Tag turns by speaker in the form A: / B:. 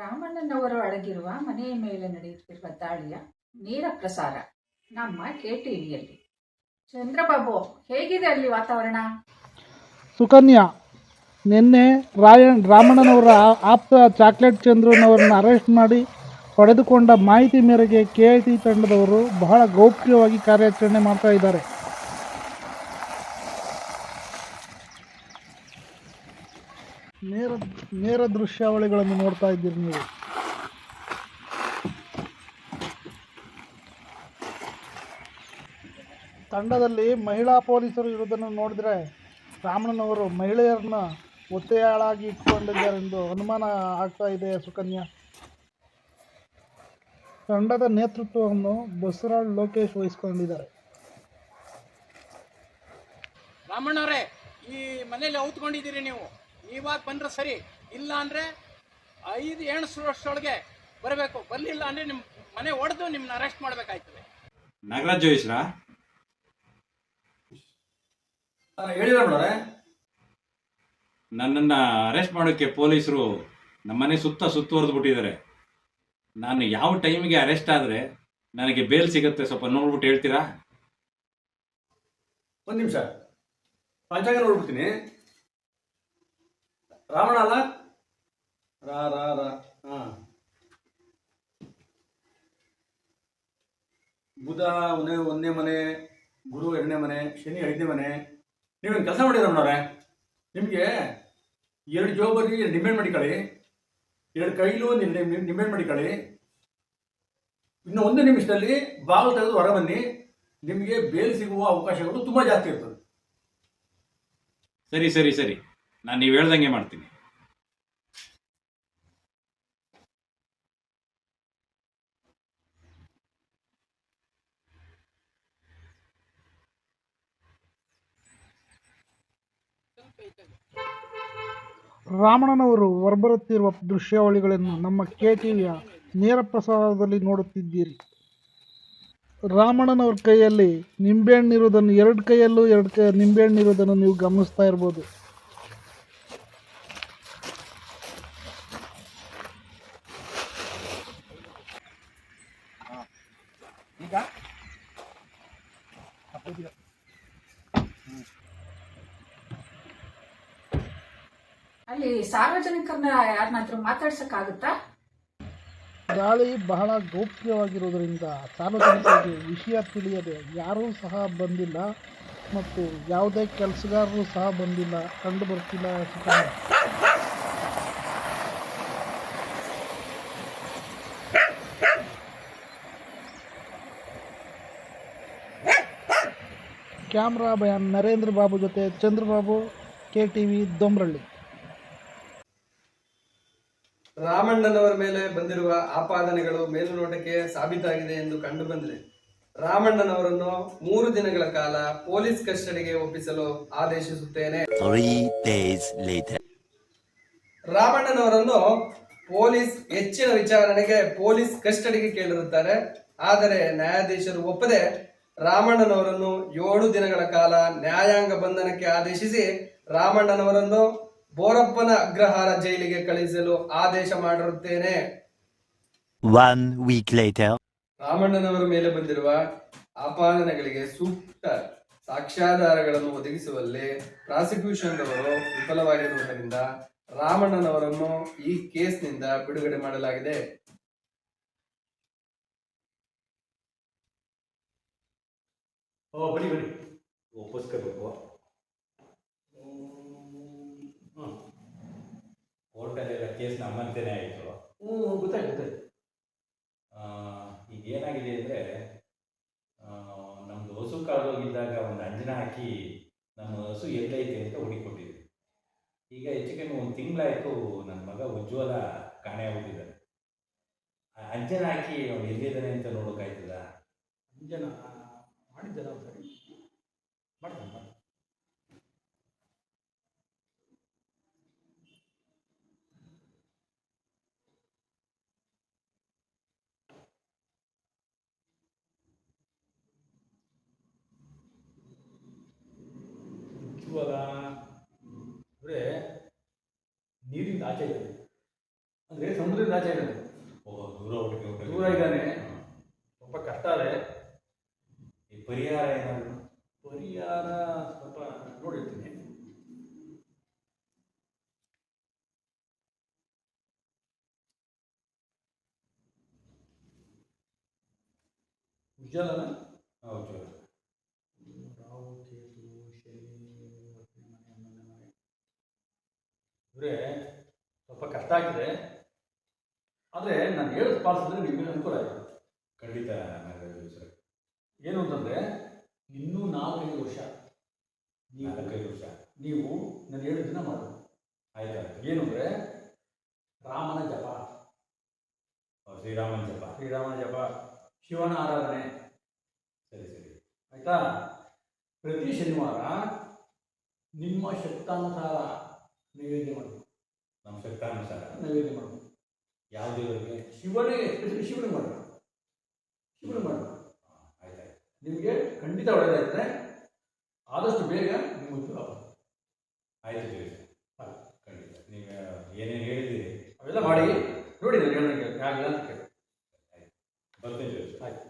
A: ರಾಮಣ್ಣನವರು ಅಡಗಿರುವ ಮನೆಯ ಮೇಲೆ ನಡೆಯುತ್ತಿರುವ ದಾಳಿಯ ನೇರ ಪ್ರಸಾರ ನಮ್ಮ KTVಯಲ್ಲಿ. ಚಂದ್ರಬಾಬು, ಹೇಗಿದೆ ಅಲ್ಲಿ ವಾತಾವರಣ?
B: ಸುಕನ್ಯಾ, ನಿನ್ನೆ ರಾಮಣ್ಣನವರ ಆಪ್ತ ಚಾಕ್ಲೇಟ್ ಚಂದ್ರನವರನ್ನು ಅರೆಸ್ಟ್ ಮಾಡಿ ಪಡೆದುಕೊಂಡ ಮಾಹಿತಿ ಮೇರೆಗೆ KIT ತಂಡದವರು ಬಹಳ ಗೌಪ್ಯವಾಗಿ ಕಾರ್ಯಾಚರಣೆ ಮಾಡ್ತಾ ಇದ್ದಾರೆ. ನೇರ ದೃಶ್ಯಾವಳಿಗಳನ್ನು ನೋಡ್ತಾ ಇದ್ದೀರಿ ನೀವು. ತಂಡದಲ್ಲಿ ಮಹಿಳಾ ಪೊಲೀಸರು ಇರುವುದನ್ನು ನೋಡಿದರೆ ರಾಮಣ್ಣನವರು ಮಹಿಳೆಯರನ್ನ ಒತ್ತೆಯಾಳಾಗಿ ಇಟ್ಕೊಂಡಿದ್ದಾರೆಂದು ಅನುಮಾನ ಆಗ್ತಾ ಇದೆ. ಸುಕನ್ಯಾ, ತಂಡದ ನೇತೃತ್ವವನ್ನು ಬಸವರಾಜ್ ಲೋಕೇಶ್ ವಹಿಸಿಕೊಂಡಿದ್ದಾರೆ.
C: ರಾಮಣ್ಣವರೇ, ಈ ಮನೇಲಿ ಔತ್ಕೊಂಡಿದ್ದೀರಿ ನೀವು. ಇವಾಗ ಬಂದ್ರೆ ಸರಿ, ಇಲ್ಲ ಅಂದರೆ 5 ವರ್ಷದೊಳಗೆ ಬರಬೇಕು. ಬರಲಿಲ್ಲ ಅಂದರೆ ನಿಮ್ಮ ಮನೆ ಒಡೆದು ನಿಮ್ಮನ್ನ ಅರೆಸ್ಟ್ ಮಾಡಬೇಕಾಯ್ತದೆ.
D: ನಾಗರಾಜ್ ಜೋಯಿಸ್ರಾ
E: ಹೇಳಿ ರಾಮಣ್ಣವರೇ.
D: ನನ್ನನ್ನು ಅರೆಸ್ಟ್ ಮಾಡೋಕ್ಕೆ ಪೊಲೀಸರು ನಮ್ಮನೆ ಸುತ್ತುವರೆದು ಬಿಟ್ಟಿದ್ದಾರೆ. ನಾನು ಯಾವ ಟೈಮಿಗೆ ಅರೆಸ್ಟ್ ಆದರೆ ನನಗೆ ಬೇಲ್ ಸಿಗುತ್ತೆ, ಸ್ವಲ್ಪ ನೋಡ್ಬಿಟ್ಟು ಹೇಳ್ತೀರಾ?
E: ಒಂದು ನಿಮಿಷ, ಪಂಚಾಂಗ ನೋಡ್ಬಿಡ್ತೀನಿ. ರಾಮಣ್ಣ ಅಲ್ಲ? ರಾ ರಾ ರಾ ಹಾಂ, ಬುಧ ಒಂದನೇ ಮನೆ, ಗುರು 2ನೇ ಮನೆ, ಶನಿ 5ನೇ ಮನೆ. ನೀವೇನು ಕೆಲಸ ಮಾಡಿ ರಾಮಣ್ಣವರೇ, ನಿಮಗೆ 2 ಜೋಬಲ್ಲಿ ನಿಂಬೆಹಣ್ಣು ಮಡಿಕೊಳ್ಳಿ, 2 ಕೈಲೂ ನಿಂಬೆಹಣ್ಣು ಮಡಿಕೊಳ್ಳಿ. ಇನ್ನು 1 ನಿಮಿಷದಲ್ಲಿ ಬಾಗಿಲು ತೆಗೆದು ಹೊರ ಬನ್ನಿ. ನಿಮಗೆ ಬೇಲ್ ಸಿಗುವ ಅವಕಾಶಗಳು ತುಂಬ ಜಾಸ್ತಿ ಇರ್ತದೆ.
D: ಸರಿ ಸರಿ ಸರಿ, ನಾನು ನೀವು ಹೇಳ್ದಂಗೆ ಮಾಡ್ತೀನಿ.
B: ರಾಮಣ್ಣನವರು ಹೊರಬರುತ್ತಿರುವ ದೃಶ್ಯಾವಳಿಗಳನ್ನು ನಮ್ಮ KTVಯ ನೇರ ಪ್ರಸಾರದಲ್ಲಿ ನೋಡುತ್ತಿದ್ದೀರಿ. ರಾಮಣ್ಣನವ್ರ ಕೈಯಲ್ಲಿ ನಿಂಬೆಹಣ್ಣಿರುವುದನ್ನು, 2 ಕೈಯಲ್ಲೂ 2 ನಿಂಬೆಹಣ್ಣಿರುವುದನ್ನು ನೀವು ಗಮನಿಸ್ತಾ ಇರ್ಬೋದು.
A: ಅಲ್ಲಿ ಸಾರ್ವಜನಿಕರನ್ನ ಯಾರನ್ನಾದ್ರೂ ಮಾತಾಡ್ಸಕ್ಕಾಗುತ್ತಾ?
B: ದಾಳಿ ಬಹಳ ಗೌಪ್ಯವಾಗಿರುವುದರಿಂದ ಸಾರ್ವಜನಿಕರಿಗೆ ವಿಷಯ ತಿಳಿಯದೆ ಯಾರೂ ಸಹ ಬಂದಿಲ್ಲ ಮತ್ತು ಯಾವುದೇ ಕೆಲಸಗಾರರು ಸಹ ಬಂದಿಲ್ಲ, ಕಂಡು ಬರ್ತಿಲ್ಲ. ಕ್ಯಾಮ್ರಾ ಬಯಾನ್ ನರೇಂದ್ರ ಬಾಬು ಜೊತೆ ಚಂದ್ರಬಾಬು, KTV ದೊಂಬ್ರಳ್ಳಿ.
F: ರಾಮಣ್ಣನವರ ಮೇಲೆ ಬಂದಿರುವ ಆಪಾದನೆಗಳು ಮೇಲುನೋಟಕ್ಕೆ ಸಾಬೀತಾಗಿದೆ ಎಂದು ಕಂಡು ಬಂದಿದೆ. ರಾಮಣ್ಣನವರನ್ನು 3 ದಿನಗಳ ಕಾಲ ಪೊಲೀಸ್ ಕಸ್ಟಡಿಗೆ ಒಪ್ಪಿಸಲು ಆದೇಶಿಸುತ್ತೇನೆ.
G: 3 days later.
F: ರಾಮಣ್ಣನವರನ್ನು ಪೊಲೀಸ್ ಹೆಚ್ಚಿನ ವಿಚಾರಣೆಗೆ ಪೊಲೀಸ್ ಕಸ್ಟಡಿಗೆ ಕೇಳಿರುತ್ತಾರೆ. ಆದರೆ ನ್ಯಾಯಾಧೀಶರು ಒಪ್ಪದೆ ರಾಮಣ್ಣನವರನ್ನು 7 ದಿನಗಳ ಕಾಲ ನ್ಯಾಯಾಂಗ ಬಂಧನಕ್ಕೆ ಆದೇಶಿಸಿ ರಾಮಣ್ಣನವರನ್ನು ಬೋರಪ್ಪನ ಅಗ್ರಹಾರ ಜೈಲಿಗೆ ಕಳುಹಿಸಲು ಆದೇಶ ಮಾಡಿರುತ್ತೇನೆ.
G: 1 week later.
F: ರಾಮಣ್ಣನವರ ಮೇಲೆ ಬಂದಿರುವ ಆಪಾದನೆಗಳಿಗೆ ಸೂಕ್ತ ಸಾಕ್ಷ್ಯಾಧಾರಗಳನ್ನು ಒದಗಿಸುವಲ್ಲಿ ಪ್ರಾಸಿಕ್ಯೂಷನ್ ಅವರು ವಿಫಲವಾಗಿರುವುದರಿಂದ ರಾಮಣ್ಣನವರನ್ನು ಈ ಕೇಸ್ನಿಂದ ಬಿಡುಗಡೆ ಮಾಡಲಾಗಿದೆ.
E: ಬನ್ನಿ ಒಪ್ಪಿಸ್ಕೋಬೇಕು.
D: ಕೋರ್ಟಲ್ಲೆಲ್ಲ ಕೇಸ್ ನಮ್ಮಂತೆಯೇ ಆಯಿತು.
E: ಗೊತ್ತಾಯ್ತು.
D: ಈಗ ಏನಾಗಿದೆ ಅಂದರೆ, ನಮ್ಮದು ಹಸು ಕಾಡೋಗಿದ್ದಾಗ ಒಂದು ಅಂಜನ ಹಾಕಿ ನಮ್ಮ ಹಸು ಎಲ್ಲೈತೆ ಅಂತ ಹುಡುಕಿಕೊಟ್ಟಿದ್ವಿ. ಈಗ ಹೆಚ್ಚು ಕಮ್ಮಿ 1 ತಿಂಗಳಾಯಿತು ನನ್ನ ಮಗ ಉಜ್ವಲ ಕಾಣೆ ಆಗ್ಬಿಟ್ಟಿದ್ದಾನೆ. ಅಂಜನ ಹಾಕಿ ಅವ್ನು ಎಲ್ಲಿದ್ದಾನೆ ಅಂತ ನೋಡೋಕ್ಕಾಯ್ತದ?
E: ಅಂಜನ ಮಾಡಿದ್ದಾರ ಸರಿ ಮಾಡ್ತಾನೆ. ಉಜ್ವಲ ಅಂದರೆ ನೀರಿಂದ ಆಚೆ ಇದೆ, ಅಂದರೆ ಸಮುದ್ರದಿಂದ ಆಚೆ ಪರಿಹಾರ ಸ್ವಲ್ಪ ನೋಡಿರ್ತೀನಿ. ಉಜ್ಜಲನ
D: ಹೌದು.
E: ರಾಹು ಕೇತು ಶನಿ ಇವರೇ ಸ್ವಲ್ಪ ಕಷ್ಟ ಆಗ್ತದೆ. ಆದರೆ ನಾನು ಹೇಳೋದು ಪಾಲಿಸಿದ್ರೆ ನಿಮಗೆ ಅನುಕೂಲ ಆಯಿತು.
D: ಖಂಡಿತ ನಾಗರಾಜು ಸರ್.
E: ಏನು ಅಂತಂದರೆ ಇನ್ನೂ 4-5 ವರ್ಷ
D: 4-5 ವರ್ಷ
E: ನೀವು ನಾನು ಹೇಳಿದ್ದನ್ನ ಮಾಡಬೇಕು.
D: ಆಯ್ತಾಯ್ತು.
E: ಏನು ಅಂದರೆ ರಾಮನ ಜಪ,
D: ಶ್ರೀರಾಮನ ಜಪ.
E: ಶ್ರೀರಾಮನ ಜಪ, ಶಿವನ ಆರಾಧನೆ.
D: ಸರಿ ಸರಿ.
E: ಆಯಿತಾ? ಪ್ರತಿ ಶನಿವಾರ ನಿಮ್ಮ ಶಕ್ತಾನುಸಾರ ನೈವೇದ್ಯ ಮಾಡಬೇಕು.
D: ನಮ್ಮ ಶಕ್ತಾನುಸಾರ
E: ನೈವೇದ್ಯ ಮಾಡಬೇಕು.
D: ಯಾವ ದೇವರಿಗೆ?
E: ಶಿವನಿಗೆ, ಎಸ್ಪೆಷಲಿ ಶಿವನಿಗೆ ಮಾಡಬೇಕು. ಶಿವನಿಗೆ ಮಾಡಬೇಕು.
D: ಆಯ್ತಾಯ್ತು.
E: ನಿಮಗೆ ಖಂಡಿತ ಒಳ್ಳೆಯದಾಗ್ತದೆ. ಆದಷ್ಟು ಬೇಗ ನಿಮ್ಮ ಉದ್ಯೋಗ ಆಗುತ್ತೆ.
D: ಆಯ್ತು ದೇವಿ ಸರ್. ಖಂಡಿತ ನೀವು ಏನೇನು ಹೇಳಿದ್ದೀರಿ
E: ಅವೆಲ್ಲ ಮಾಡಿ ನೋಡಿ, ನಾನು ಹೇಳೋಕ್ಕೆ ಆಗಲಿಲ್ಲ ಅಂತ ಕೇಳಿ.
D: ಆಯ್ತು, ಬರ್ತೇನೆ ದೇವಿ ಸರ್.
E: ಆಯ್ತು.